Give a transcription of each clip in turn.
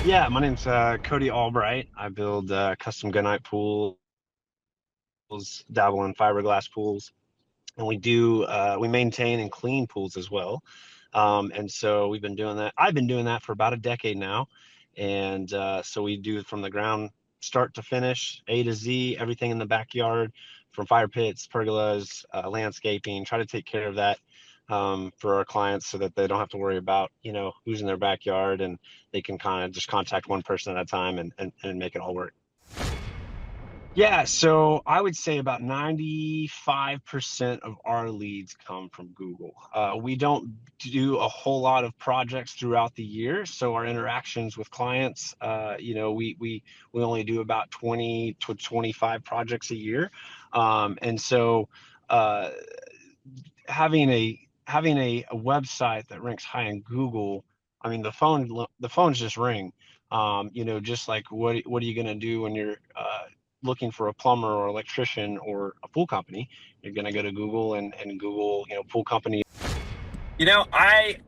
Yeah, my name's Cody Albright. I build custom gunite pools, dabble in fiberglass pools, and we maintain and clean pools as well. And so we've been doing that. I've been doing that for about a decade now, and so we do from the ground, start to finish, A to Z, everything in the backyard, from fire pits, pergolas, landscaping. Try to take care of that for our clients so that they don't have to worry about who's in their backyard, and they can kind of just contact one person at a time and make it all work. Yeah, so I would say about 95% of our leads come from Google. We don't do a whole lot of projects throughout the year, so our interactions with clients, we only do about 20 to 25 projects a year, and so uh, having a website that ranks high in Google, I mean the phones just ring. Just like what are you going to do when you're looking for a plumber or electrician or a pool company? You're going to go to Google and Google, pool company. I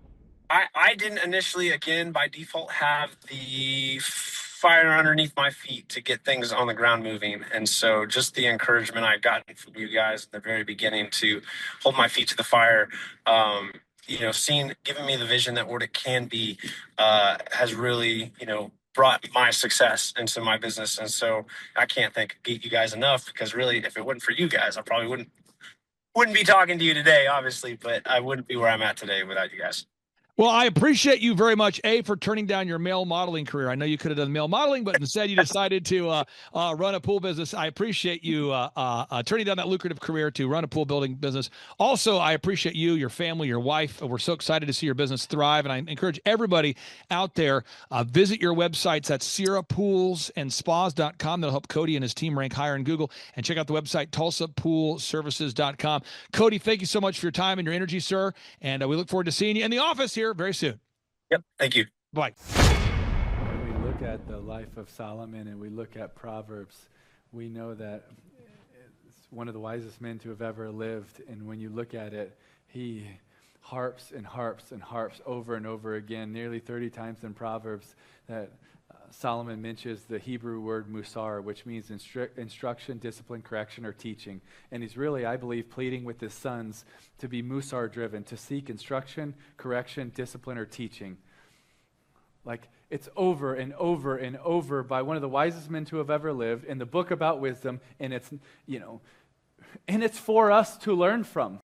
didn't initially, again, by default, have the fire underneath my feet to get things on the ground moving. And so just the encouragement I'd gotten from you guys at the very beginning to hold my feet to the fire, giving me the vision that what it can be, has really, brought my success into my business. And so I can't thank you guys enough, because really, if it wasn't for you guys, I probably wouldn't be talking to you today, obviously, but I wouldn't be where I'm at today without you guys. Well, I appreciate you very much, for turning down your male modeling career. I know you could have done male modeling, but instead you decided to run a pool business. I appreciate you turning down that lucrative career to run a pool building business. Also, I appreciate you, your family, your wife. We're so excited to see your business thrive, and I encourage everybody out there, visit your websites at SierraPoolsAndSpas.com. That'll help Cody and his team rank higher in Google, and check out the website TulsaPoolServices.com. Cody, thank you so much for your time and your energy, sir, and we look forward to seeing you in the office here very soon. Yep. Thank you. Bye. When we look at the life of Solomon and we look at Proverbs, we know that it's one of the wisest men to have ever lived. And when you look at it, he harps and harps and harps over and over again, nearly 30 times in Proverbs, that Solomon mentions the Hebrew word musar, which means instruction, discipline, correction, or teaching. And he's really, I believe, pleading with his sons to be musar driven, to seek instruction, correction, discipline, or teaching. Like, it's over and over and over by one of the wisest men to have ever lived in the book about wisdom, and it's for us to learn from.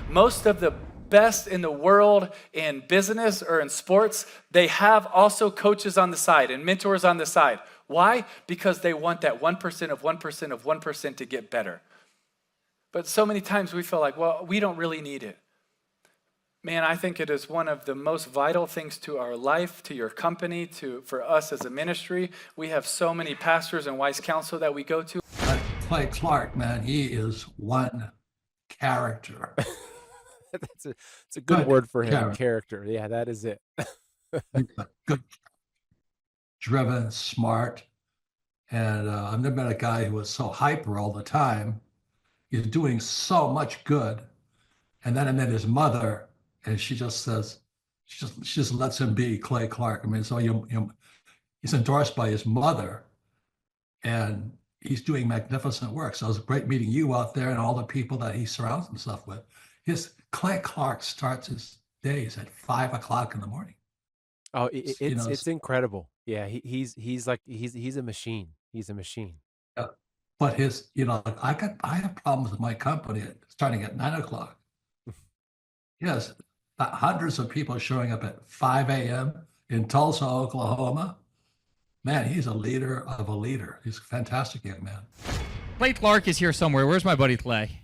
Most of the best in the world in business or in sports, they have also coaches on the side and mentors on the side. Why? Because they want that 1% of 1% of 1% to get better. But so many times we feel like, well, we don't really need it. Man, I think it is one of the most vital things to our life, to your company, for us as a ministry. We have so many pastors and wise counsel that we go to. Clay Clark, man, he is one character. It's a good word for him. Character. Yeah, that is it. Good, driven, smart. And I've never met a guy who was so hyper all the time. He's doing so much good. And then I met his mother, and she just says, she just lets him be Clay Clark. I mean, so he's endorsed by his mother, and he's doing magnificent work. So it was great meeting you out there and all the people that he surrounds himself with. Clay Clark starts his days at 5 o'clock in the morning. Oh, it's incredible. Yeah, he's a machine. He's a machine. Yeah. But I have problems with my company starting at 9 o'clock. Yes, hundreds of people showing up at 5 a.m. in Tulsa, Oklahoma. Man, he's a leader of a leader. He's a fantastic young man. Clay Clark is here somewhere. Where's my buddy Clay?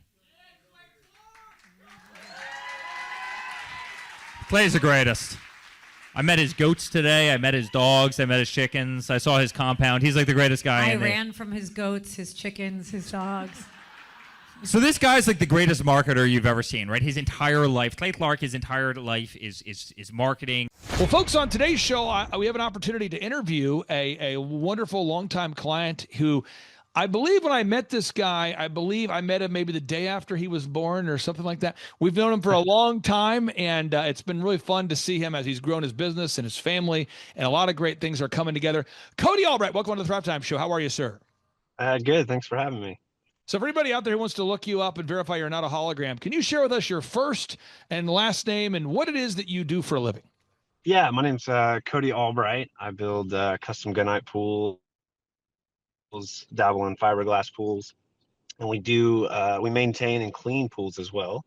Clay's the greatest. I met his goats today. I met his dogs. I met his chickens. I saw his compound. He's like the greatest guy. I ran from his goats, his chickens, his dogs. So this guy's like the greatest marketer you've ever seen, right? His entire life, Clay Clark, his entire life is marketing. Well, folks, on today's show, we have an opportunity to interview a wonderful longtime client who I believe when I met this guy, I believe I met him maybe the day after he was born or something like that. We've known him for a long time, and it's been really fun to see him as he's grown his business and his family, and a lot of great things are coming together. Cody Albright, welcome to the Thrivetime Show. How are you, sir? Good. Thanks for having me. So for anybody out there who wants to look you up and verify you're not a hologram, can you share with us your first and last name and what it is that you do for a living? Yeah, my name's Cody Albright. I build custom gunite pools, dabble in fiberglass pools, and we maintain and clean pools as well.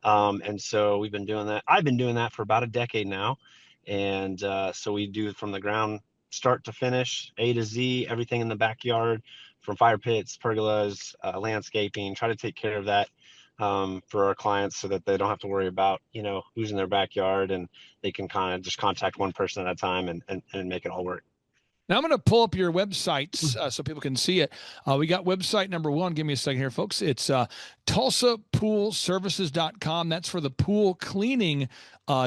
And so we've been doing that. I've been doing that for about a decade now, and so we do from the ground, start to finish, A to Z, everything in the backyard, from fire pits, pergolas, landscaping. Try to take care of that for our clients so that they don't have to worry about who's in their backyard, and they can kind of just contact one person at a time and make it all work. Now I'm going to pull up your websites so people can see it. We got website number one. Give me a second here, folks. It's TulsaPoolServices.com. That's for the pool cleaning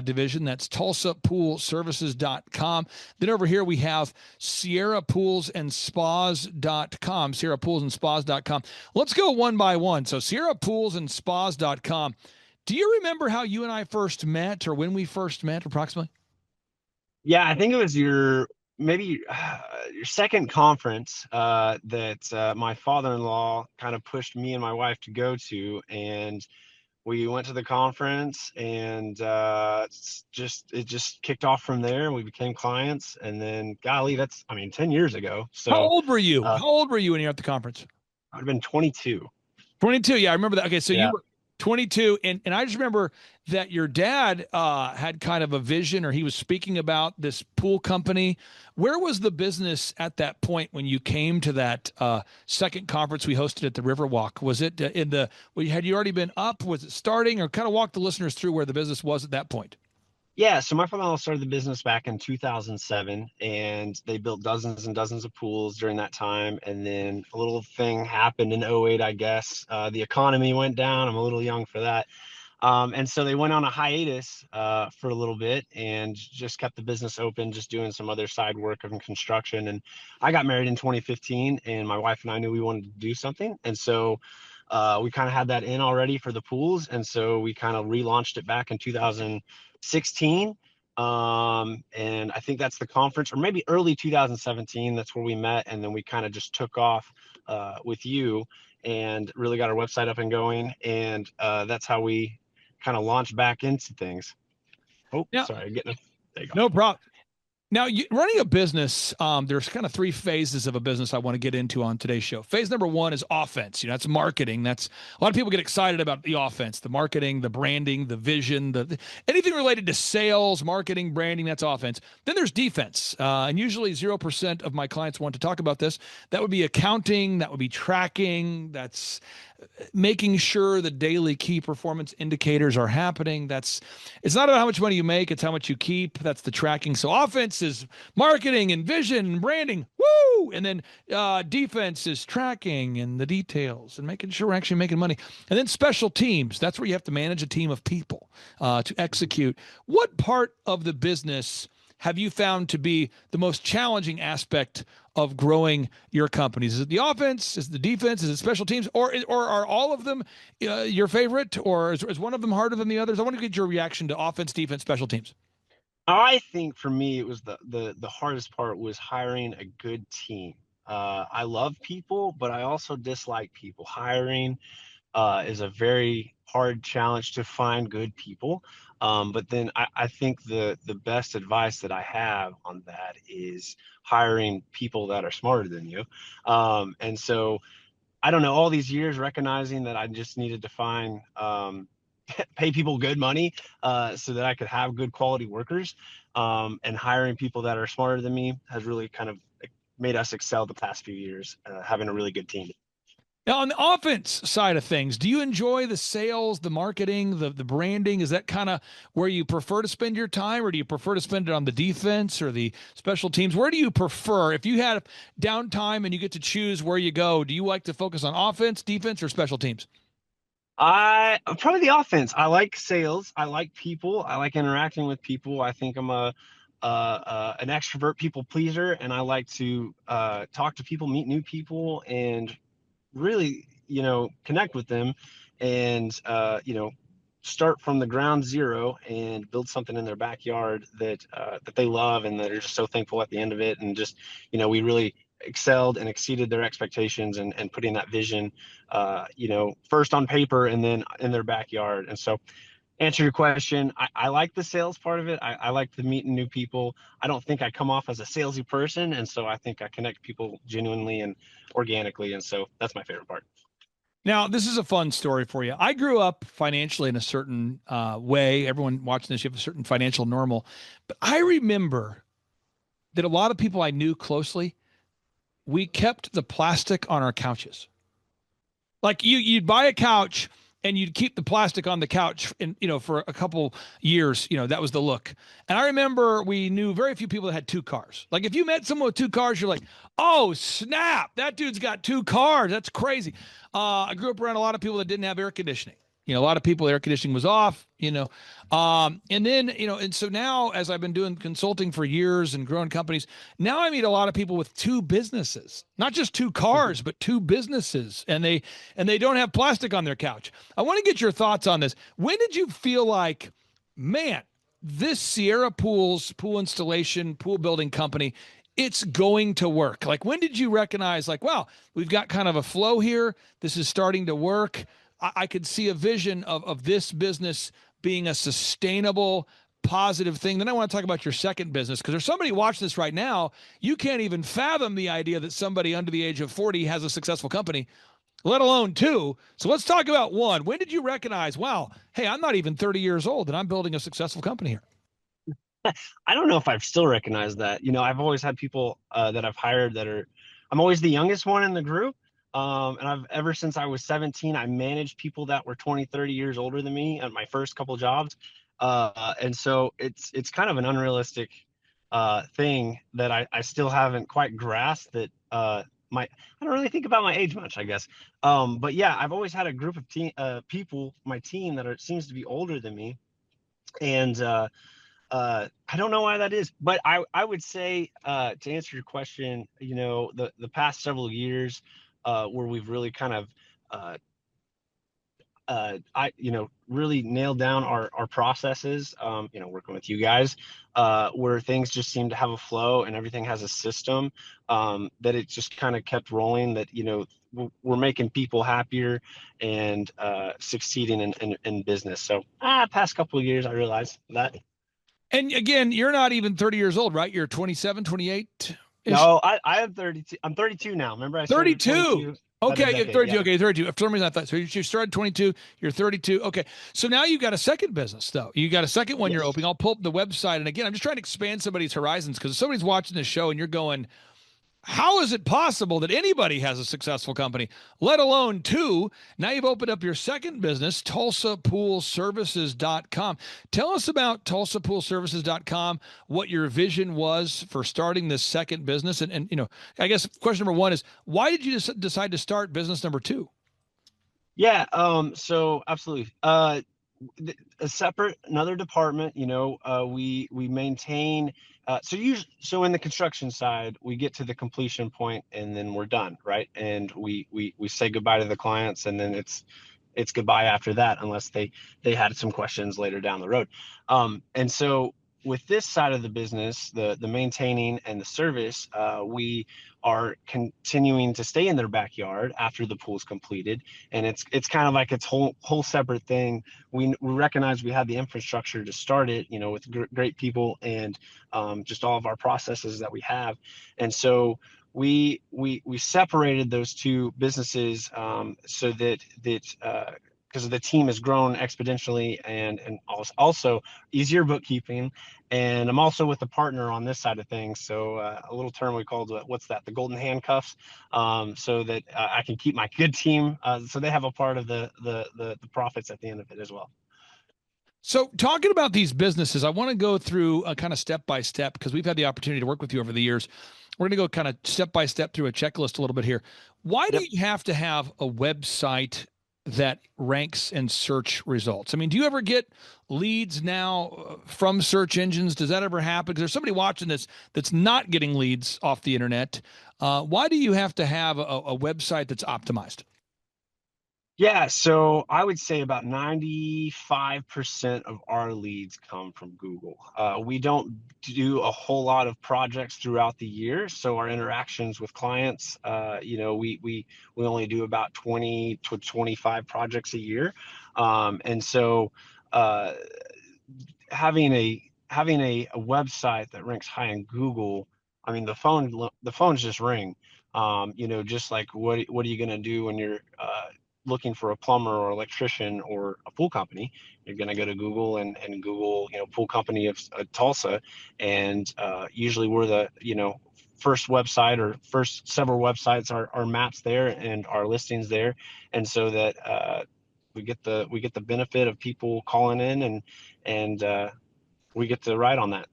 division. That's TulsaPoolServices.com. Then over here we have SierraPoolsAndSpas.com. SierraPoolsAndSpas.com. Let's go one by one. So SierraPoolsAndSpas.com. Do you remember how you and I first met, or when we first met, approximately? Yeah, I think it was maybe your second conference that my father-in-law kind of pushed me and my wife to go to, and we went to the conference, and it just kicked off from there. We became clients, and then golly, 10 years ago. So how old were you? How old were you when you were at the conference? I'd have been 22. 22, yeah, I remember that. Okay, so Yeah. you were 22, and I just remember that your dad had kind of a vision, or he was speaking about this pool company. Where was the business at that point when you came to that second conference we hosted at the Riverwalk? Was it had you already been up? Was it starting? Or kind of walk the listeners through where the business was at that point. Yeah, so my father-in-law started the business back in 2007, and they built dozens and dozens of pools during that time. And then a little thing happened in '08, I guess. The economy went down. I'm a little young for that. And so they went on a hiatus for a little bit and just kept the business open, just doing some other side work of construction. And I got married in 2015, and my wife and I knew we wanted to do something. And so we kind of had that in already for the pools. And so we kind of relaunched it back in 2016. And I think that's the conference, or maybe early 2017. That's where we met. And then we kind of just took off with you and really got our website up and going. And that's how we kind of launch back into things. Oh, yeah. Sorry, there you go. No problem. Now, running a business, there's kind of three phases of a business I want to get into on today's show. Phase number one is offense. That's marketing. That's a lot of people get excited about the offense, the marketing, the branding, the vision, anything related to sales, marketing, branding. That's offense. Then there's defense, and usually 0% of my clients want to talk about this. That would be accounting. That would be tracking. That's making sure the daily key performance indicators are happening. It's not about how much money you make, it's how much you keep. That's the tracking. So offense is marketing and vision and branding. Woo! And then defense is tracking and the details and making sure we're actually making money. And then special teams. That's where you have to manage a team of people to execute. What part of the business have you found to be the most challenging aspect of growing your companies? Is it the offense? Is it the defense? Is it special teams? Or are all of them your favorite? Or is one of them harder than the others? I want to get your reaction to offense, defense, special teams. I think for me, it was the hardest part was hiring a good team. I love people, but I also dislike people. Hiring is a very hard challenge to find good people. But then I think the best advice that I have on that is hiring people that are smarter than you. And so I don't know, all these years recognizing that I just needed to find pay people good money so that I could have good quality workers, and hiring people that are smarter than me has really kind of made us excel the past few years, having a really good team. Now, on the offense side of things, do you enjoy the sales, the marketing, the branding? Is that kind of where you prefer to spend your time, or do you prefer to spend it on the defense or the special teams? Where do you prefer? If you had downtime and you get to choose where you go, do you like to focus on offense, defense, or special teams? Probably the offense. I like sales. I like people. I like interacting with people. I think I'm a an extrovert people pleaser, and I like to talk to people, meet new people, and really, connect with them, and start from the ground zero and build something in their backyard that they love and that are just so thankful at the end of it. And just, we really excelled and exceeded their expectations, and putting that vision, first on paper and then in their backyard. And so, answer your question, I like the sales part of it. I like the meeting new people. I don't think I come off as a salesy person, and so I think I connect people genuinely and organically, and so that's my favorite part. Now, this is a fun story for you. I grew up financially in a certain way. Everyone watching this, you have a certain financial normal. But I remember that a lot of people I knew closely, we kept the plastic on our couches. Like you'd buy a couch and you'd keep the plastic on the couch, and for a couple years, that was the look. And I remember we knew very few people that had two cars. Like if you met someone with two cars, you're like, oh snap, that dude's got two cars. That's crazy. I grew up around a lot of people that didn't have air conditioning. A lot of people, air conditioning was off, and then, and so now as I've been doing consulting for years and growing companies, now I meet a lot of people with two businesses, not just two cars, but two businesses, and they don't have plastic on their couch. I want to get your thoughts on this. When did you feel like, man, this Sierra Pools pool installation, pool building company, it's going to work? Like, when did you recognize, like, wow, we've got kind of a flow here. This is starting to work. I could see a vision of this business being a sustainable, positive thing. Then I want to talk about your second business, because there's somebody watching this right now. You can't even fathom the idea that somebody under the age of 40 has a successful company, let alone two. So let's talk about one. When did you recognize, wow, hey, I'm not even 30 years old and I'm building a successful company here? I don't know if I've still recognized that. I've always had people that I've hired I'm always the youngest one in the group. And ever since I was 17, I managed people that were 20, 30 years older than me at my first couple jobs. And so it's kind of an unrealistic thing that I still haven't quite grasped that I don't really think about my age much, I guess. But yeah, I've always had a group of people, my team, that seems to be older than me. And I don't know why that is, but I would say, to answer your question, the past several years, where we've really kind of, really nailed down our processes, working with you guys, where things just seem to have a flow and everything has a system, that it just kind of kept rolling, that, we're making people happier and succeeding in business. So past couple of years, I realized that. And again, you're not even 30 years old, right? You're 27, 28? No, I am 32. I'm 32 now. Remember, I started 32. Okay, you're 32. Yeah. Okay, 32. For some reason, I thought so. You started 22. You're 32. Okay, so now you've got a second business, though. You got a second one. Yes. You're opening. I'll pull up the website, and again, I'm just trying to expand somebody's horizons, because if somebody's watching this show and you're going, how is it possible that anybody has a successful company, let alone two? Now you've opened up your second business, TulsaPoolServices.com. Tell us about TulsaPoolServices.com, what your vision was for starting this second business. And I guess question number one is, why did you decide to start business number two? Yeah, so absolutely. A separate, another department, we maintain, so in the construction side, we get to the completion point and then we're done, right? And we say goodbye to the clients, and then it's goodbye after that, unless they had some questions later down the road. And so with this side of the business, the maintaining and the service, we are continuing to stay in their backyard after the pool's completed, and it's kind of like its whole separate thing. We recognize we have the infrastructure to start it, with great people and just all of our processes that we have, and so we separated those two businesses, so that because the team has grown exponentially, and also easier bookkeeping. And I'm also with a partner on this side of things. So a little term we called, the golden handcuffs, so that I can keep my good team. So they have a part of the profits at the end of it as well. So talking about these businesses, I want to go through a kind of step by step, because we've had the opportunity to work with you over the years. We're going to go kind of step by step through a checklist a little bit here. Why do you have to have a website that ranks in search results? I mean, do you ever get leads now from search engines? Does that ever happen? Because there's somebody watching this that's not getting leads off the internet. Why do you have to have a website that's optimized? Yeah, so I would say about 95% of our leads come from Google. We don't do a whole lot of projects throughout the year, so our interactions with clients, we only do about 20 to 25 projects a year, and so uh, having a website that ranks high in Google, I mean the phones just ring. Just like what are you going to do when you're looking for a plumber or electrician or a pool company? You're going to go to Google and Google, pool company of Tulsa, and usually we're the first website or first several websites are maps there and our listings there, and so that we get the benefit of people calling in and we get to ride on that.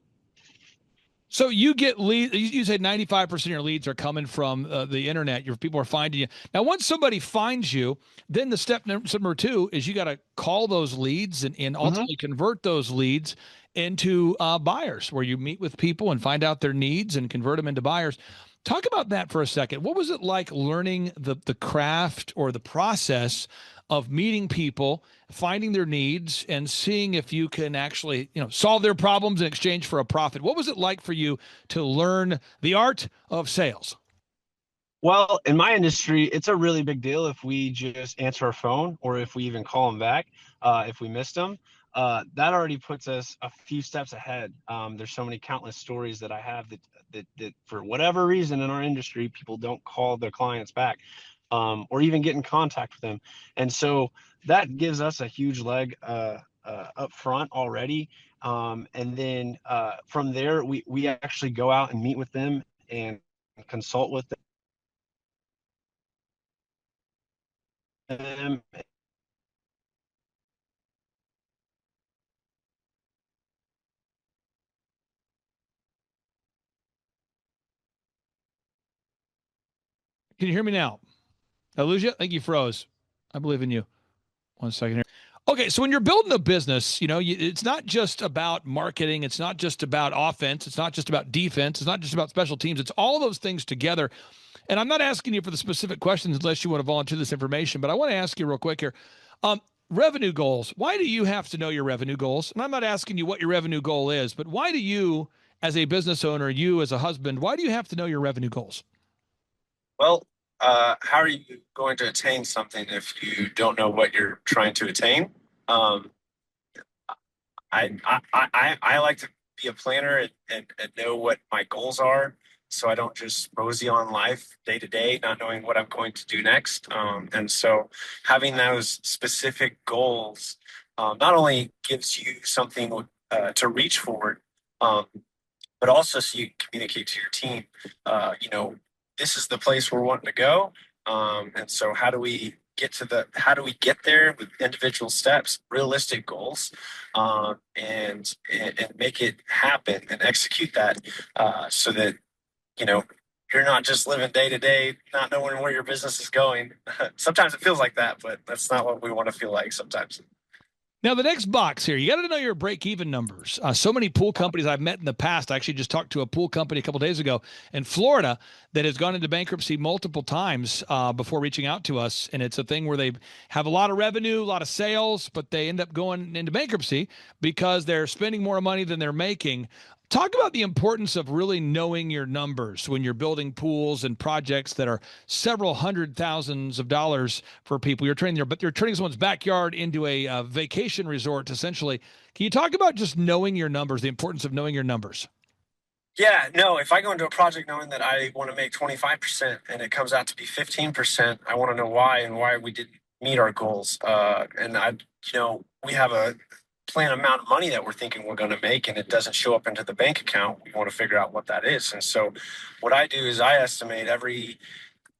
So you get leads. You said 95% of your leads are coming from the internet. Your people are finding you. Now, once somebody finds you, then the step number two is you got to call those leads and ultimately convert those leads into buyers, where you meet with people and find out their needs and convert them into buyers. Talk about that for a second. What was it like learning the craft or the process of meeting people, finding their needs, and seeing if you can actually, solve their problems in exchange for a profit? What was it like for you to learn the art of sales? Well, in my industry, it's a really big deal if we just answer our phone or if we even call them back, if we missed them. That already puts us a few steps ahead. There's so many countless stories that I have that for whatever reason in our industry, people don't call their clients back, or even get in contact with them. And so that gives us a huge leg up front already. And then from there, we actually go out and meet with them and consult with them. Can you hear me now? Did I lose you? I think you froze. I believe in you. 1 second here. Okay, so when you're building a business, it's not just about marketing. It's not just about offense. It's not just about defense. It's not just about special teams. It's all those things together. And I'm not asking you for the specific questions unless you want to volunteer this information, but I want to ask you real quick here. Revenue goals. Why do you have to know your revenue goals? And I'm not asking you what your revenue goal is, but why do you, as a business owner, you as a husband, why do you have to know your revenue goals? Well, how are you going to attain something if you don't know what you're trying to attain? I like to be a planner and know what my goals are, so I don't just mosey on life day to day, not knowing what I'm going to do next. And so having those specific goals not only gives you something to reach for, but also so you communicate to your team, this is the place we're wanting to go. And so how do we get there with individual steps, realistic goals, and make it happen and execute that, so that, you're not just living day to day, not knowing where your business is going. Sometimes it feels like that, but that's not what we want to feel like sometimes. Now, the next box here, you got to know your break-even numbers. So many pool companies I've met in the past, I actually just talked to a pool company a couple days ago in Florida that has gone into bankruptcy multiple times before reaching out to us. And it's a thing where they have a lot of revenue, a lot of sales, but they end up going into bankruptcy because they're spending more money than they're making. Talk about the importance of really knowing your numbers when you're building pools and projects that are several $100,000s for people. You're turning someone's backyard into a vacation resort, essentially. Can you talk about just knowing your numbers, the importance of knowing your numbers? Yeah, no, if I go into a project knowing that I want to make 25% and it comes out to be 15%, I want to know why and why we didn't meet our goals. We have a plan amount of money that we're thinking we're going to make and it doesn't show up into the bank account. We want to figure out what that is. And so what I do is I estimate every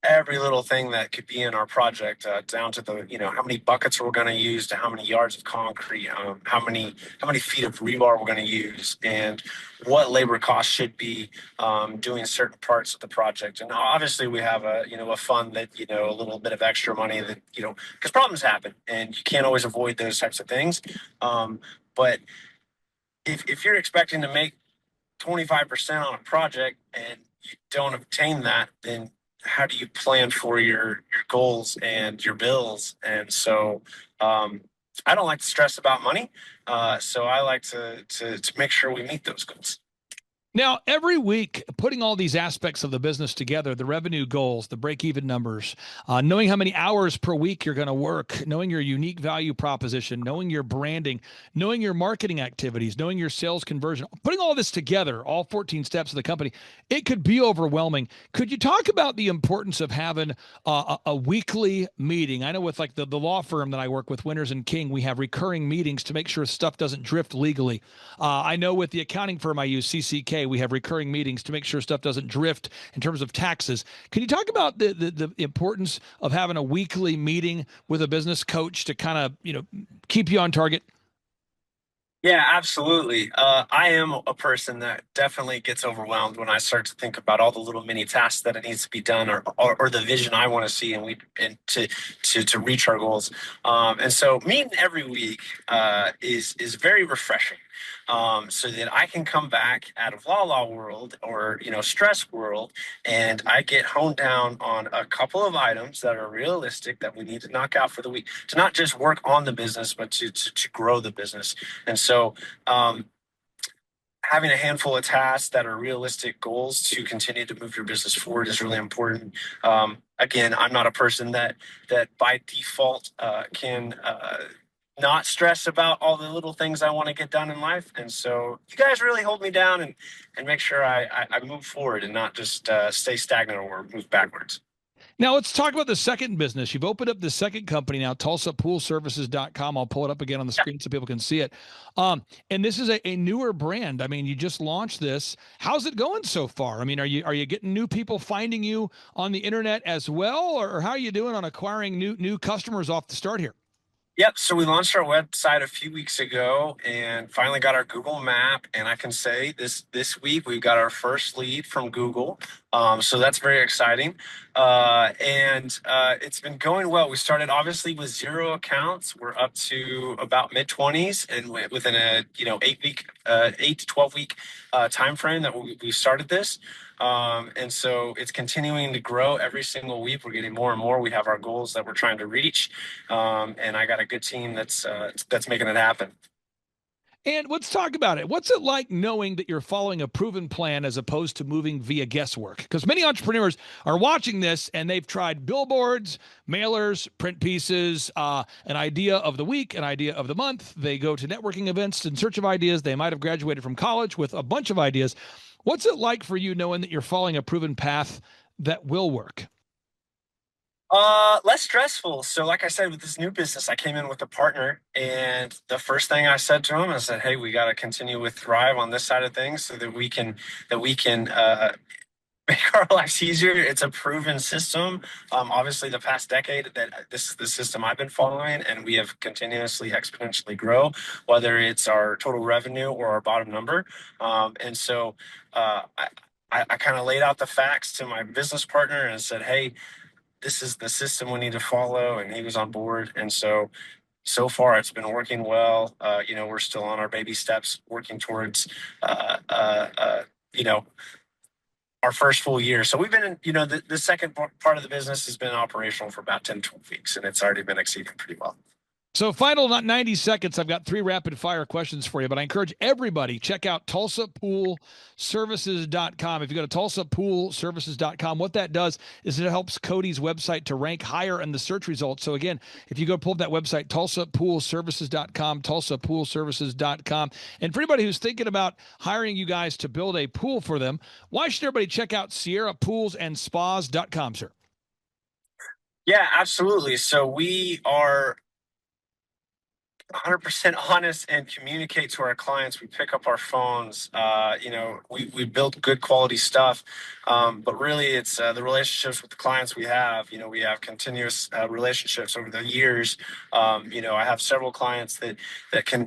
every little thing that could be in our project, down to the, how many buckets we're going to use, to how many yards of concrete, how many feet of rebar we're going to use, and what labor costs should be, doing certain parts of the project. And obviously we have a fund that, a little bit of extra money that, because problems happen and you can't always avoid those types of things. But if you're expecting to make 25% on a project and you don't obtain that, then how do you plan for your goals and your bills? And so I don't like to stress about money. So I like to make sure we meet those goals. Now, every week, putting all these aspects of the business together, the revenue goals, the break-even numbers, knowing how many hours per week you're going to work, knowing your unique value proposition, knowing your branding, knowing your marketing activities, knowing your sales conversion, putting all this together, all 14 steps of the company, it could be overwhelming. Could you talk about the importance of having a weekly meeting? I know with like the law firm that I work with, Winters and King, we have recurring meetings to make sure stuff doesn't drift legally. I know with the accounting firm I use, CCK, we have recurring meetings to make sure stuff doesn't drift in terms of taxes. Can you talk about the importance of having a weekly meeting with a business coach to kind of, keep you on target? Yeah, absolutely. I am a person that definitely gets overwhelmed when I start to think about all the little mini tasks that it needs to be done, or the vision I want to see, and to reach our goals. And so meeting every week is very refreshing. So that I can come back out of la world, or stress world, and I get honed down on a couple of items that are realistic that we need to knock out for the week, to not just work on the business, but to grow the business. And so having a handful of tasks that are realistic goals to continue to move your business forward is really important. Again, I'm not a person that by default can not stress about all the little things I want to get done in life. And so you guys really hold me down and make sure I move forward and not just stay stagnant or move backwards. Now, let's talk about the second business. You've opened up the second company now, TulsaPoolServices.com. I'll pull it up again on the screen so people can see it. And this is a newer brand. I mean, you just launched this. How's it going so far? I mean, are you getting new people finding you on the internet as well? Or how are you doing on acquiring new customers off the start here? Yep. So we launched our website a few weeks ago and finally got our Google map. And I can say this week we've got our first lead from Google. So that's very exciting. And it's been going well. We started obviously with 0 accounts. We're up to about mid-20s, and within a 8 to 12 week time frame that we started this. And so it's continuing to grow every single week. We're getting more and more. We have our goals that we're trying to reach. And I got a good team that's making it happen. And let's talk about it. What's it like knowing that you're following a proven plan as opposed to moving via guesswork? Because many entrepreneurs are watching this and they've tried billboards, mailers, print pieces, an idea of the week, an idea of the month. They go to networking events in search of ideas. They might have graduated from college with a bunch of ideas. What's it like for you knowing that you're following a proven path that will work? Less stressful. So like I said, with this new business, I came in with a partner, and the first thing I said to him, I said, hey, we got to continue with Thrive on this side of things so that we can make our lives easier. It's a proven system. Obviously the past decade that this is the system I've been following, and we have continuously exponentially grow, whether it's our total revenue or our bottom number. And so I kind of laid out the facts to my business partner and said, hey, this is the system we need to follow, and he was on board. And so far it's been working well. We're still on our baby steps, working towards our first full year. So we've been in, the second part of the business has been operational for about 10, 12 weeks, and it's already been exceeding pretty well. So final, not 90 seconds. I've got 3 rapid fire questions for you, but I encourage everybody, check out TulsaPoolServices.com. If you go to TulsaPoolServices.com, what that does is it helps Cody's website to rank higher in the search results. So again, if you go pull up that website, TulsaPoolServices.com, TulsaPoolServices.com. And for anybody who's thinking about hiring you guys to build a pool for them, why should everybody check out SierraPoolsAndSpas.com, sir? Yeah, absolutely. So we are 100% honest and communicate to our clients. We pick up our phones. We build good quality stuff, but really it's the relationships with the clients we have. We have continuous relationships over the years. I have several clients that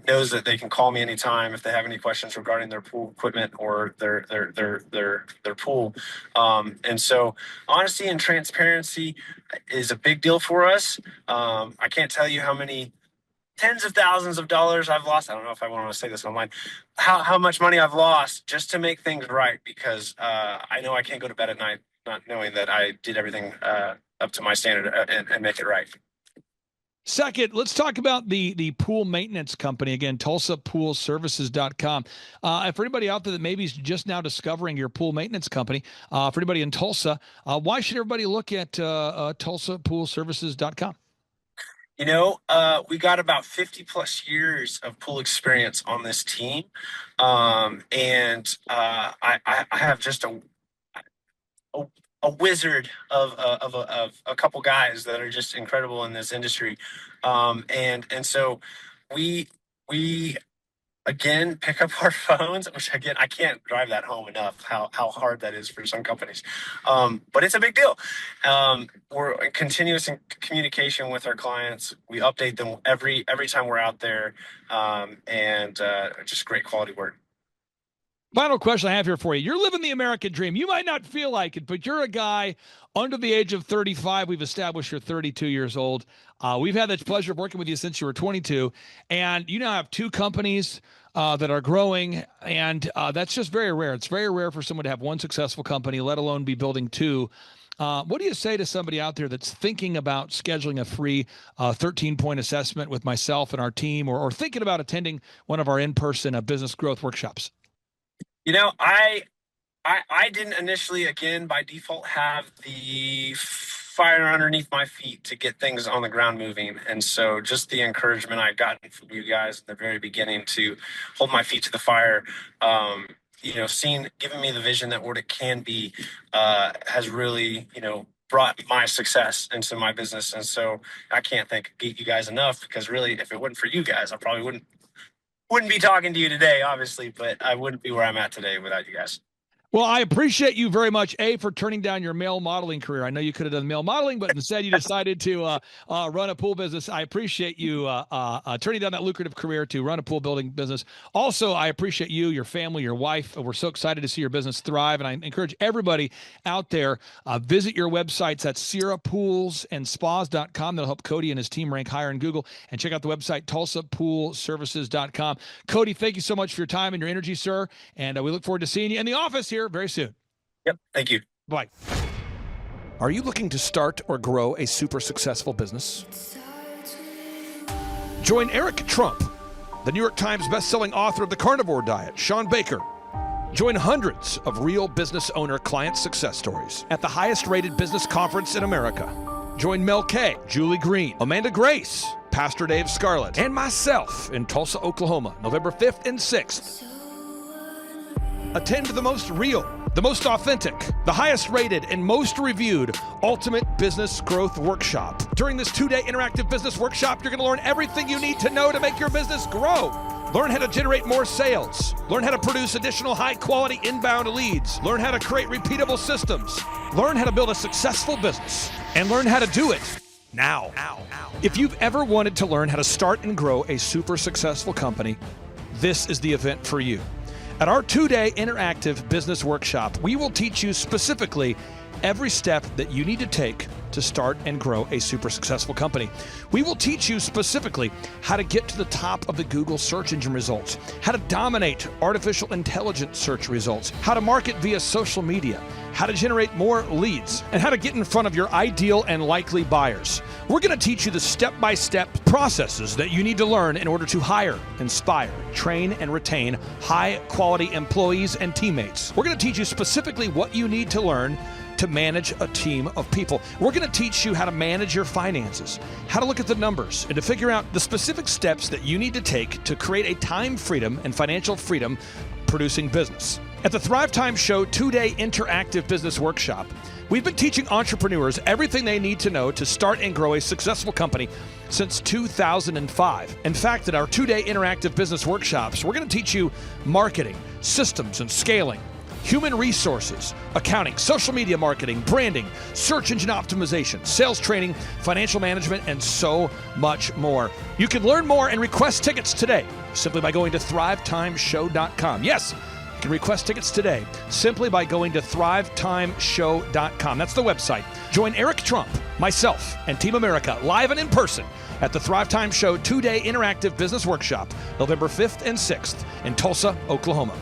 knows that they can call me anytime if they have any questions regarding their pool equipment or their pool. And so honesty and transparency is a big deal for us. I can't tell you how many tens of thousands of dollars I've lost. I don't know if I want to say this online. How much money I've lost just to make things right, because I know I can't go to bed at night not knowing that I did everything up to my standard and make it right. Second, let's talk about the pool maintenance company again, TulsaPoolServices.com. For anybody out there that maybe is just now discovering your pool maintenance company, for anybody in Tulsa, why should everybody look at TulsaPoolServices.com? We got about 50 plus years of pool experience on this team. I have just a wizard of a couple guys that are just incredible in this industry. So we again pick up our phones, which again I can't drive that home enough how hard that is for some companies, but it's a big deal. We're in continuous communication with our clients. We update them every time we're out there, just great quality work. Final question I have here for you. You're living the American dream. You might not feel like it, but you're a guy under the age of 35. We've established you're 32 years old. We've had the pleasure of working with you since you were 22, and you now have 2 companies that are growing, and that's just very rare. It's very rare for someone to have one successful company, let alone be building 2. What do you say to somebody out there that's thinking about scheduling a free 13-point assessment with myself and our team, or thinking about attending one of our in-person business growth workshops? I didn't initially, again, by default, have the fire underneath my feet to get things on the ground moving. And so just the encouragement I've gotten from you guys at the very beginning to hold my feet to the fire, giving me the vision that what it can be, has really, brought my success into my business. And so I can't thank you guys enough, because really, if it wasn't for you guys, I probably wouldn't be talking to you today, obviously, but I wouldn't be where I'm at today without you guys. Well, I appreciate you very much, for turning down your male modeling career. I know you could have done male modeling, but instead you decided to run a pool business. I appreciate you turning down that lucrative career to run a pool building business. Also, I appreciate you, your family, your wife. We're so excited to see your business thrive, and I encourage everybody out there, visit your websites at SierraPoolsAndSpas.com. That'll help Cody and his team rank higher in Google, and check out the website TulsaPoolServices.com. Cody, thank you so much for your time and your energy, sir, and we look forward to seeing you in the office here very soon. Yep. Thank you. Bye. Are you looking to start or grow a super successful business? Join Eric Trump, the New York Times bestselling author of The Carnivore Diet, Sean Baker. Join hundreds of real business owner client success stories at the highest rated business conference in America. Join Mel K, Julie Green, Amanda Grace, Pastor Dave Scarlett, and myself in Tulsa, Oklahoma, November 5th and 6th. Attend the most real, the most authentic, the highest rated, and most reviewed Ultimate Business Growth Workshop. During this 2-day interactive business workshop, you're going to learn everything you need to know to make your business grow. Learn how to generate more sales. Learn how to produce additional high-quality inbound leads. Learn how to create repeatable systems. Learn how to build a successful business. And learn how to do it now. If you've ever wanted to learn how to start and grow a super successful company, this is the event for you. At our 2-day interactive business workshop, we will teach you specifically every step that you need to take to start and grow a super successful company. We will teach you specifically how to get to the top of the Google search engine results, how to dominate artificial intelligence search results, how to market via social media, how to generate more leads, and how to get in front of your ideal and likely buyers. We're going to teach you the step-by-step processes that you need to learn in order to hire, inspire, train, and retain high-quality employees and teammates. We're going to teach you specifically what you need to learn to manage a team of people. We're going to teach you how to manage your finances, how to look at the numbers, and to figure out the specific steps that you need to take to create a time freedom and financial freedom producing business. At the Thrivetime Show 2-day interactive business workshop, We've been teaching entrepreneurs everything they need to know to start and grow a successful company since 2005. In fact, at our 2-day interactive business workshops, we're going to teach you marketing, systems and scaling, human resources, accounting, social media marketing, branding, search engine optimization, sales training, financial management, and so much more. You can learn more and request tickets today simply by going to thrivetimeshow.com. Yes, you can request tickets today simply by going to thrivetimeshow.com. That's the website. Join Eric Trump, myself, and Team America live and in person at the Thrivetime Show 2-day interactive business workshop, November 5th and 6th in Tulsa, Oklahoma.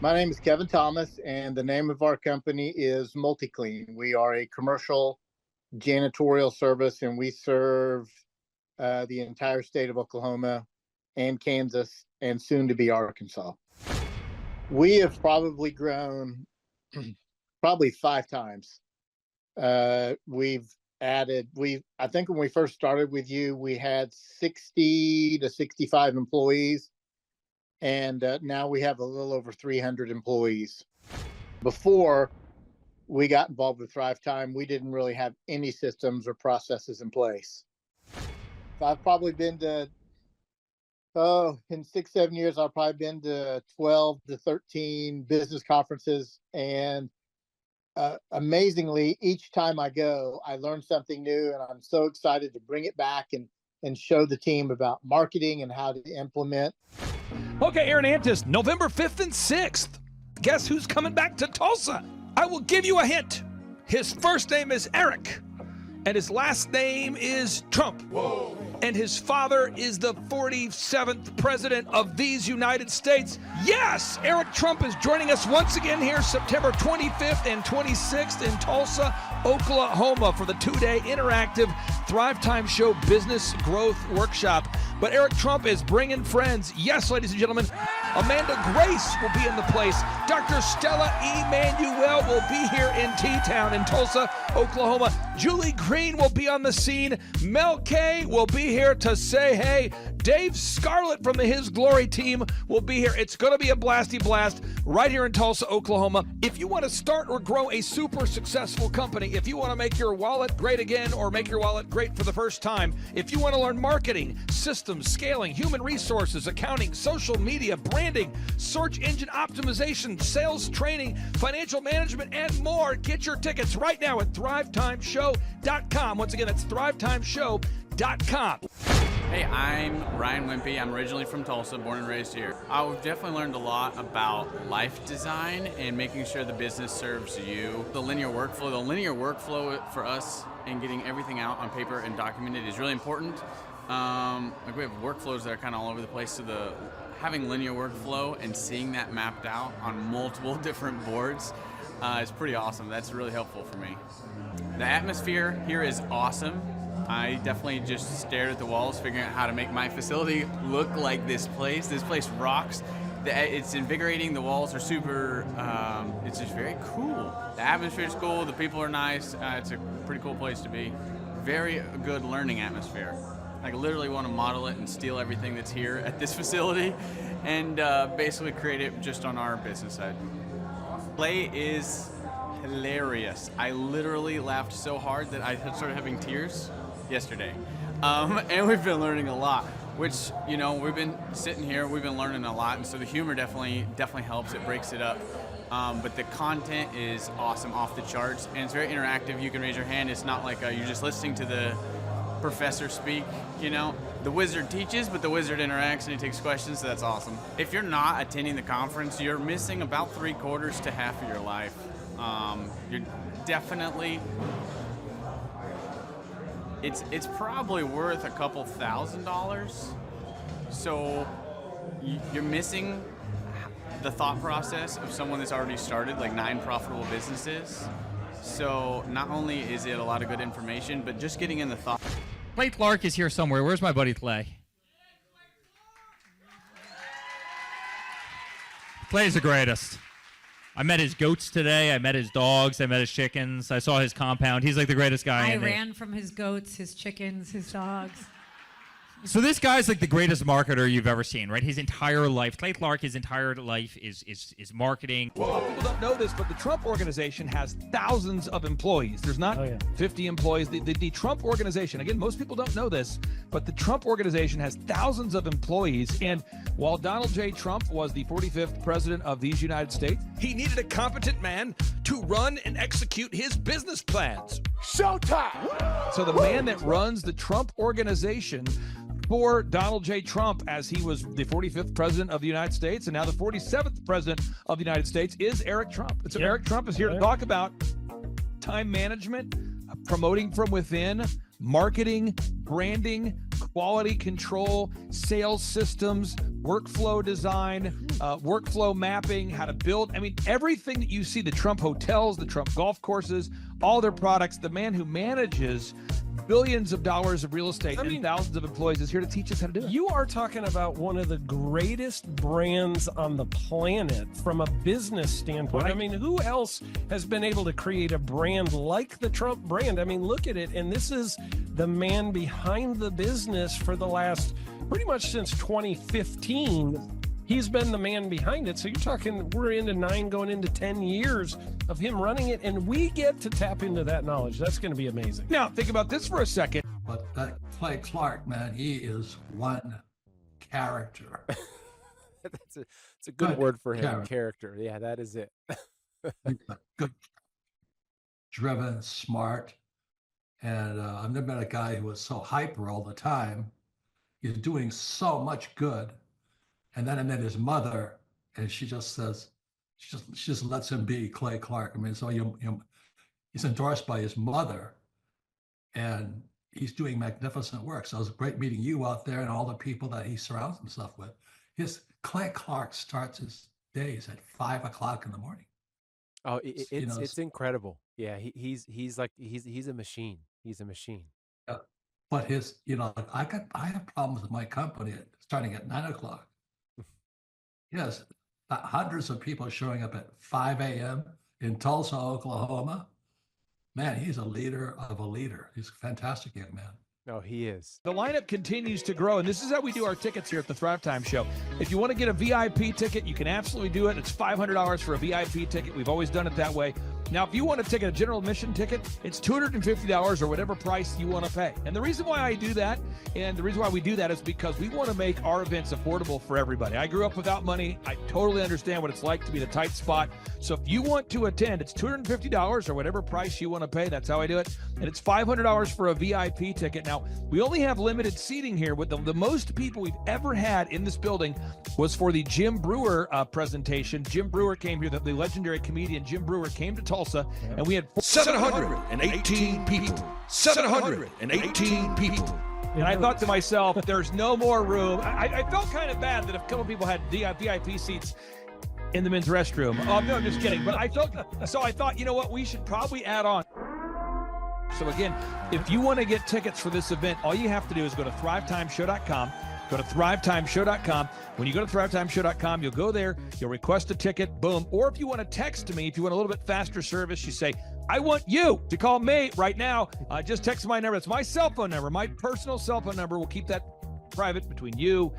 My name is Kevin Thomas, and the name of our company is MultiClean. We are a commercial janitorial service, and we serve the entire state of Oklahoma and Kansas, and soon to be Arkansas. We have probably grown probably 5 times. We've added, I think when we first started with you, we had 60 to 65 employees. And now we have a little over 300 employees. Before we got involved with Thrivetime, we didn't really have any systems or processes in place. So I've probably been to, in 6-7 years, I've probably been to 12 to 13 business conferences. And amazingly, each time I go, I learn something new, and I'm so excited to bring it back and show the team about marketing and how to implement. Okay, Aaron Antis, November 5th and 6th. Guess who's coming back to Tulsa? I will give you a hint. His first name is Eric, and his last name is Trump. Whoa. And his father is the 47th president of these United States. Yes, Eric Trump is joining us once again here September 25th and 26th in Tulsa, Oklahoma for the 2-day interactive Thrivetime Show Business Growth Workshop. But Eric Trump is bringing friends. Yes, ladies and gentlemen, Amanda Grace will be in the place. Dr. Stella Emanuel will be here in T-Town in Tulsa, Oklahoma. Julie Green will be on the scene. Mel K will be here to say hey. Dave Scarlett from the His Glory team will be here. It's going to be a blasty blast right here in Tulsa, Oklahoma. If you want to start or grow a super successful company, if you want to make your wallet great again or make your wallet great for the first time, if you want to learn marketing, systems, scaling, human resources, accounting, social media, branding, search engine optimization, sales training, financial management, and more, get your tickets right now at thrivetimeshow.com. Once again, that's thrivetimeshow.com. Hey, I'm Ryan Wimpy. I'm originally from Tulsa, born and raised here. I've definitely learned a lot about life design and making sure the business serves you. The linear workflow for us and getting everything out on paper and documented is really important. Like we have workflows that are kind of all over the place, so having linear workflow and seeing that mapped out on multiple different boards is pretty awesome. That's really helpful for me. The atmosphere here is awesome. I definitely just stared at the walls, figuring out how to make my facility look like this place. This place rocks. It's invigorating. The walls are super, it's just very cool. The atmosphere is cool. The people are nice. It's a pretty cool place to be. Very good learning atmosphere. I literally want to model it and steal everything that's here at this facility and basically create it just on our business side. Play is hilarious. I literally laughed so hard that I started having tears yesterday. And we've been learning a lot, which, we've been sitting here, we've been learning a lot, and so the humor definitely helps. It breaks it up. But the content is awesome, off the charts, and it's very interactive. You can raise your hand. It's not like you're just listening to the professor speak, The wizard teaches, but the wizard interacts and he takes questions, so that's awesome. If you're not attending the conference, you're missing about 3/4 to half of your life. You're definitely... It's probably worth a couple $1,000s. So you're missing the thought process of someone that's already started like 9 profitable businesses. So not only is it a lot of good information, but just getting in the thought. Clay Clark is here somewhere. Where's my buddy Clay? Clay's the greatest. I met his goats today. I met his dogs. I met his chickens. I saw his compound. He's like the greatest guy. I ran from his goats, his chickens, his dogs. So this guy's like the greatest marketer you've ever seen, right? His entire life, Clay Clark, his entire life is marketing. Well, people don't know this, but the Trump organization has thousands of employees. There's not 50 employees. The Trump organization, again, most people don't know this, but the Trump organization has thousands of employees. And while Donald J. Trump was the 45th president of these United States, he needed a competent man to run and execute his business plans. Showtime! So the man that runs the Trump organization for Donald J. Trump, as he was the 45th president of the United States and now the 47th president of the United States, is Eric Trump. And so Eric Trump is here to talk about time management, promoting from within, marketing, branding, quality control, sales systems, workflow design, workflow mapping, how to build. I mean, everything that you see, the Trump hotels, the Trump golf courses, all their products, the man who manages billions of dollars of real estate and thousands of employees is here to teach us how to do it. You are talking about one of the greatest brands on the planet from a business standpoint. Right. I mean, who else has been able to create a brand like the Trump brand? I mean, look at it. And this is the man behind the business for the last, pretty much since 2015. He's been the man behind it. So you're talking, we're into 9 going into 10 years of him running it, and we get to tap into that knowledge. That's going to be amazing. Now, think about this for a second. But that Clay Clark, man, he is one character. It's a good word for him, character. Yeah, that is it. Good, driven, smart. And I've never met a guy who was so hyper all the time. He's doing so much good. And then I met his mother, and she just says, she just lets him be Clay Clark. I mean, so he's endorsed by his mother, and he's doing magnificent work. So it was great meeting you out there and all the people that he surrounds himself with. Clay Clark starts his days at 5 o'clock in the morning. Oh, it's incredible. Yeah, he's a machine. He's a machine. Yeah. But I have problems with my company starting at 9 o'clock. Yes, hundreds of people showing up at 5 a.m. in Tulsa, Oklahoma. Man, he's a leader of a leader. He's a fantastic young man. No, he is. The lineup continues to grow, and this is how we do our tickets here at the Thrivetime Show. If you want to get a VIP ticket, you can absolutely do it. It's $500 for a VIP ticket. We've always done it that way. Now, if you want to take a general admission ticket, it's $250 or whatever price you want to pay. And the reason why I do that, and the reason why we do that, is because we want to make our events affordable for everybody. I grew up without money. I totally understand what it's like to be in a tight spot. So if you want to attend, it's $250 or whatever price you want to pay. That's how I do it. And it's $500 for a VIP ticket. Now, we only have limited seating here. With the most people we've ever had in this building was for the Jim Brewer presentation. Jim Brewer came here, the legendary comedian Jim Brewer came to Tulsa, and we had 718 people. 718 people. And I thought to myself, there's no more room. I felt kind of bad that a couple people had VIP seats in the men's restroom. Oh, no, I'm just kidding. But I thought, you know what, we should probably add on. So again, if you want to get tickets for this event, all you have to do is go to thrivetimeshow.com. Go to thrivetimeshow.com. When you go to thrivetimeshow.com, you'll go there, you'll request a ticket, boom. Or if you want to text me, if you want a little bit faster service, you say, I want you to call me right now. Just text my number. It's my cell phone number, my personal cell phone number. We'll keep that private between you,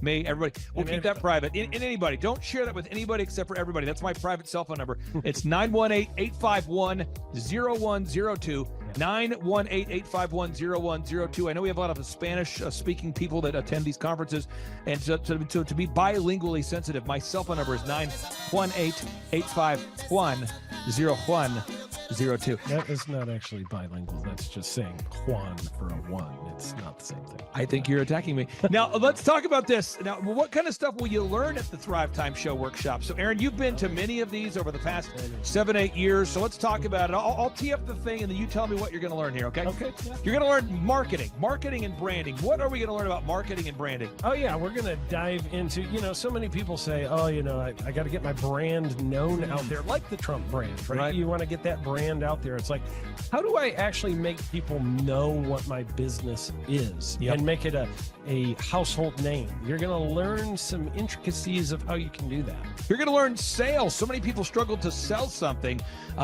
me, everybody. We'll keep that private. And anybody. Don't share that with anybody except for everybody. That's my private cell phone number. It's 918-851-0102. 918-851-0102. I know we have a lot of Spanish-speaking people that attend these conferences, and so to be bilingually sensitive, my cell phone number is 918-851-0102. That is not actually bilingual. That's just saying Juan for a one. It's not the same thing. I think you're attacking me. Now, let's talk about this. Now, what kind of stuff will you learn at the Thrivetime Show workshop? So, Aaron, you've been to many of these over the past 7-8 years, so let's talk about it. I'll tee up the thing, and then you tell me what you're going to learn here, okay? Okay. Yeah. You're going to learn marketing and branding. What are we going to learn about marketing and branding? Oh, yeah, we're going to dive into, so many people say, I got to get my brand known out there, like the Trump brand, right? You want to get that brand brand out there. It's like, how do I actually make people know what my business is and make it a household name? You're going to learn some intricacies of how you can do that. You're going to learn sales. So many people struggle to sell something.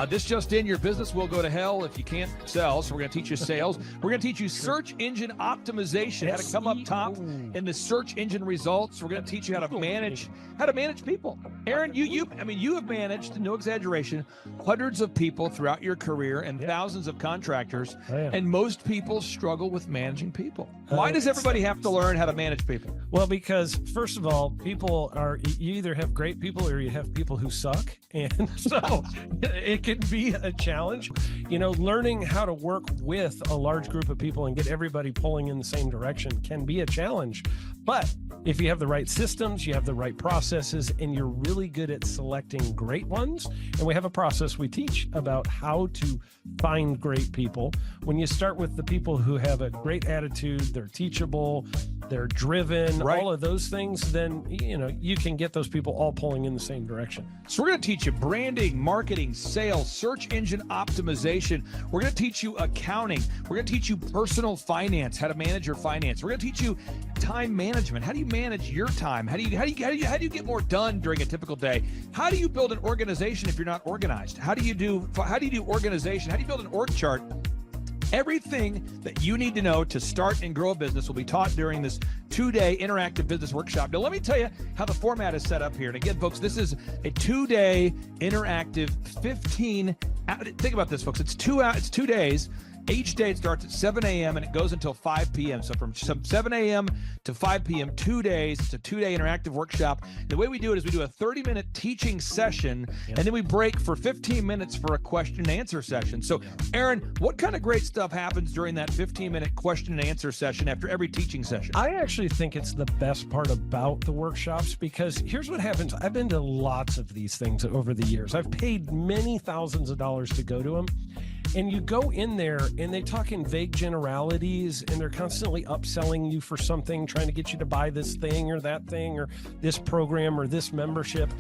This just in, your business will go to hell if you can't sell. So we're going to teach you sales. We're going to teach you search engine optimization, how to come up top in the search engine results. We're going to teach you how to manage people. Aaron, you have managed, no exaggeration, hundreds of people throughout your career and thousands of contractors. And most people struggle with managing people. Why does everybody have to learn how to manage people? Well, because first of all, you either have great people or you have people who suck. And so it can be a challenge, learning how to work with a large group of people and get everybody pulling in the same direction can be a challenge. But if you have the right systems, you have the right processes, and you're really good at selecting great ones, and we have a process we teach about how to find great people. When you start with the people who have a great attitude, they're teachable, they're driven, all of those things, then, you can get those people all pulling in the same direction. So we're going to teach you branding, marketing, sales, search engine optimization. We're going to teach you accounting. We're going to teach you personal finance, how to manage your finance. We're going to teach you time management. How do you manage your time? How do you get more done during a typical day? How do you build an organization if you're not organized? How do you do organization? How do you build an org chart? Everything that you need to know to start and grow a business will be taught during this 2-day interactive business workshop. Now, let me tell you how the format is set up here. And again, folks, this is a 2-day interactive 15. Think about this, folks. It's 2 days. Each day it starts at 7 a.m. and it goes until 5 p.m. So from 7 a.m. to 5 p.m., 2 days. It's a 2-day interactive workshop. The way we do it is we do a 30-minute teaching session, and then we break for 15 minutes for a question and answer session. So, Aaron, what kind of great stuff happens during that 15-minute question and answer session after every teaching session? I actually think it's the best part about the workshops, because here's what happens. I've been to lots of these things over the years. I've paid many thousands of dollars to go to them. And you go in there and they talk in vague generalities, and they're constantly upselling you for something, trying to get you to buy this thing or that thing or this program or this membership.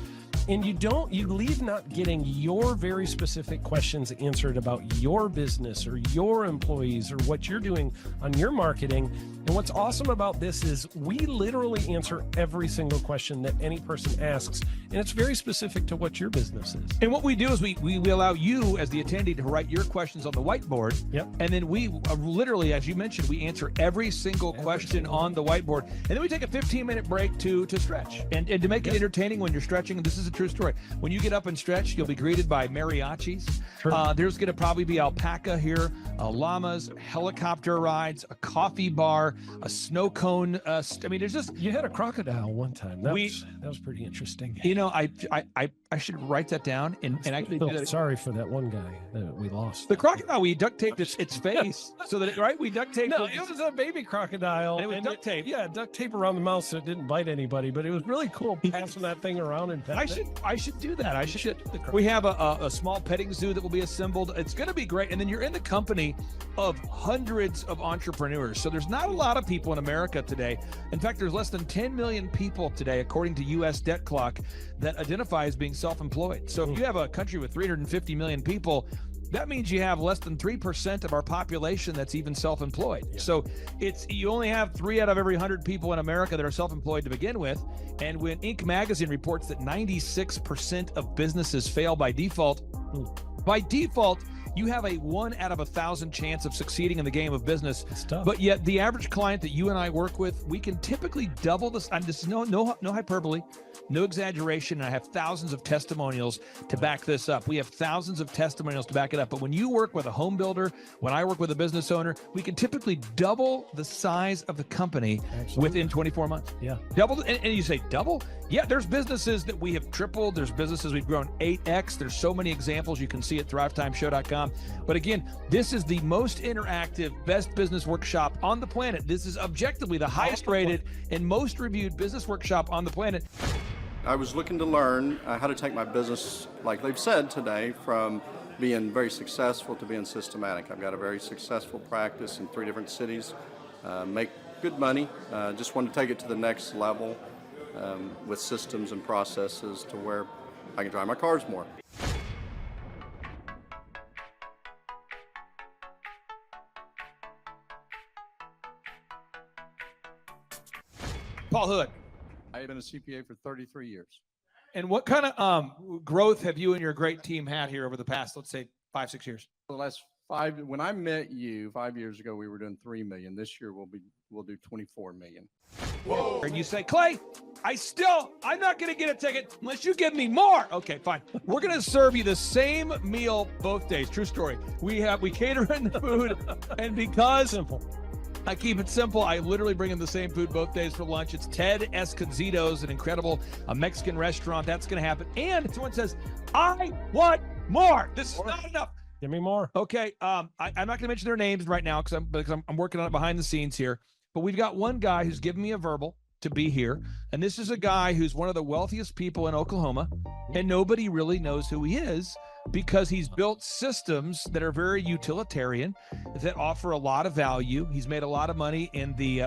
And you leave not getting your very specific questions answered about your business or your employees or what you're doing on your marketing. And what's awesome about this is we literally answer every single question that any person asks, and it's very specific to what your business is. And what we do is we allow you as the attendee to write your questions on the whiteboard. Yep. And then we literally, as you mentioned, we answer every single question on the whiteboard. And then we take a 15-minute break to stretch and to make it entertaining when you're stretching. And this is a true story. When you get up and stretch, you'll be greeted by mariachis. Sure. There's going to probably be alpaca here, llamas, helicopter rides, a coffee bar, a snow cone. There's just... You had a crocodile one time. That was pretty interesting. I should write that down and actually do that. Sorry for that one guy that we lost. The crocodile, we duct taped its face so that we duct taped. No, it was a baby crocodile. And it was duct tape. Yeah, duct tape around the mouth so it didn't bite anybody. But it was really cool passing that thing around and I should do that. We have a small petting zoo that will be assembled. It's going to be great. And then you're in the company of hundreds of entrepreneurs. So there's not a lot of people in America today. In fact, there's less than 10 million people today, according to U.S. Debt Clock, that identify as being self-employed. So if you have a country with 350 million people, that means you have less than 3% of our population that's even self-employed. Yeah. So you only have 3 out of every 100 people in America that are self-employed to begin with. And when Inc. magazine reports that 96% of businesses fail by default, you have a 1 out of 1,000 chance of succeeding in the game of business. It's tough. But yet the average client that you and I work with, we can typically double this. And this is no hyperbole, no exaggeration. And I have thousands of testimonials to back this up. We have thousands of testimonials to back it up. But when you work with a home builder, when I work with a business owner, we can typically double the size of the company within 24 months. Yeah. Double. And you say double? Yeah, there's businesses that we have tripled. There's businesses we've grown 8x. There's so many examples you can see at thrivetimeshow.com. But again, this is the most interactive, best business workshop on the planet. This is objectively the highest rated and most reviewed business workshop on the planet. I was looking to learn how to take my business, like they've said today, from being very successful to being systematic. I've got a very successful practice in 3 different cities, make good money, just want to take it to the next level with systems and processes to where I can drive my cars more. Paul Hood. I have been a CPA for 33 years. And what kind of growth have you and your great team had here over the past, let's say, 5-6 years? For the last when I met you 5 years ago, we were doing 3 million. This year we'll do 24 million. Whoa. And you say, Clay, I'm not going to get a ticket unless you give me more. Okay, fine. We're going to serve you the same meal both days. True story. We cater in the food, and because simple. I keep it simple, I literally bring in the same food both days for lunch. It's Ted Escondido's, an incredible Mexican restaurant. That's going to happen. And someone says, I want more. This is not enough. Give me more. Okay. I'm not going to mention their names right now because I'm working on it behind the scenes here. But we've got one guy who's given me a verbal to be here. And this is a guy who's one of the wealthiest people in Oklahoma. And nobody really knows who he is because he's built systems that are very utilitarian, that offer a lot of value. He's made a lot of money in the,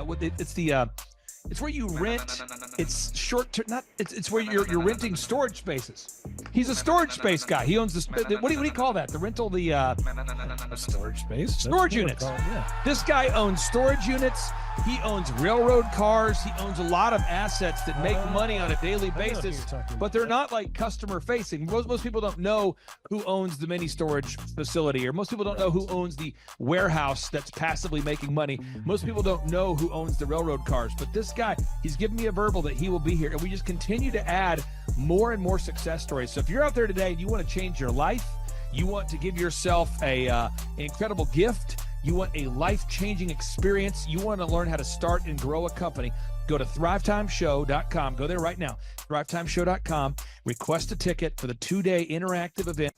it's where you rent. It's short term. It's where you're renting storage spaces. He's a storage space guy. He owns the. What do you call that? The rental, a storage space. Storage units. Yeah. This guy owns storage units. He owns railroad cars. He owns a lot of assets that make money on a daily basis, but they're not like customer facing. Most people don't know who owns the mini storage facility, or most people don't know who owns the warehouse that's passively making money. Most people don't know who owns the railroad cars, but this guy, he's given me a verbal that he will be here, and we just continue to add more and more success stories. So if you're out there today and you want to change your life, you want to give yourself an incredible gift, you want a life-changing experience, you want to learn how to start and grow a company, go to thrivetimeshow.com. Go there right now, thrivetimeshow.com. Request a ticket for the 2-day interactive event.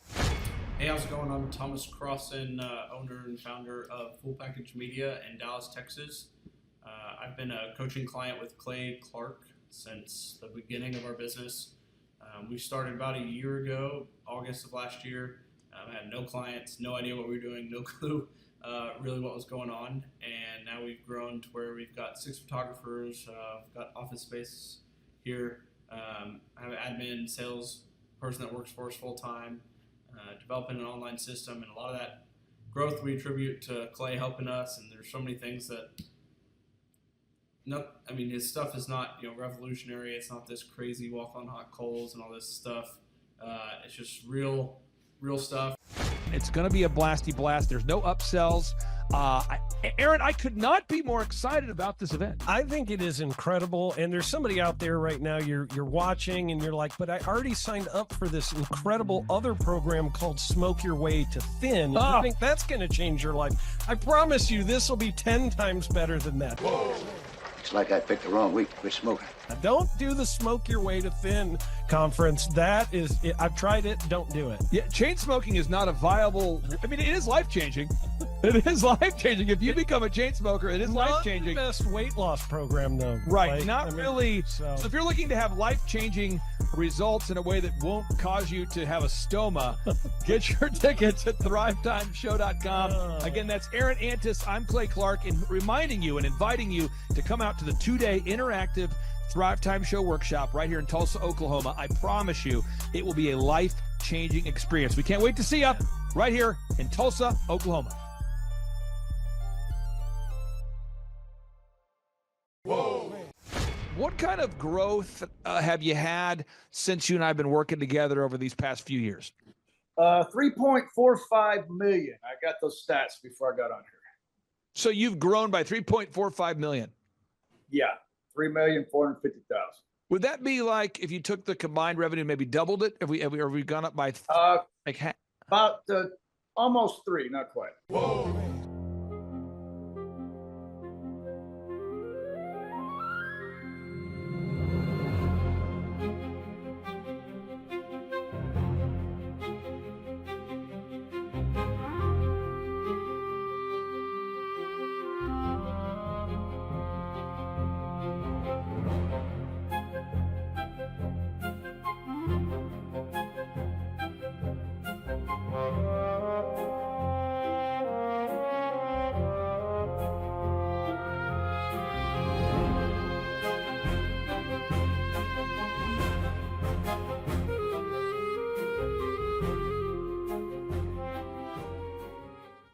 Hey, how's it going? I'm Thomas Crossan, owner and founder of Full Package Media in Dallas, Texas. I've been a coaching client with Clay Clark since the beginning of our business. We started about a year ago, August of last year. I had no clients, no idea what we were doing, no clue really what was going on. And now we've grown to where we've got 6 photographers, we've got office space here. I have an admin, sales person that works for us full time, developing an online system, and a lot of that growth we attribute to Clay helping us. And there's so many things that, his stuff is not, revolutionary. It's not this crazy walk on hot coals and all this stuff. It's just real stuff. It's going to be a blasty blast. There's no upsells. Aaron, I could not be more excited about this event. I think it is incredible. And there's somebody out there right now, you're watching and you're like, but I already signed up for this incredible other program called Smoke Your Way to Thin. I think that's going to change your life. I promise you, this will be 10 times better than that. Whoa. It's like I picked the wrong week to quit smoking. Don't do the Smoke Your Way to Thin conference. That is, I've tried it. Don't do it. Yeah, chain smoking is not a viable. It is life-changing. It is life-changing. If you become a chain smoker, it is life-changing. Not the best weight loss program, though. Right, really. So if you're looking to have life-changing results in a way that won't cause you to have a stoma, get your tickets at thrivetimeshow.com. Again, that's Aaron Antis. I'm Clay Clark, and reminding you and inviting you to come out to the 2-day interactive Thrive Time Show workshop right here in Tulsa, Oklahoma. I promise you, it will be a life-changing experience. We can't wait to see you right here in Tulsa, Oklahoma. Whoa. What kind of growth have you had since you and I have been working together over these past few years? 3.45 million. I got those stats before I got on here. So you've grown by 3.45 million. Yeah, 3,450,000. Would that be like if you took the combined revenue, maybe doubled it? Have we gone up by about almost 3, not quite. Whoa.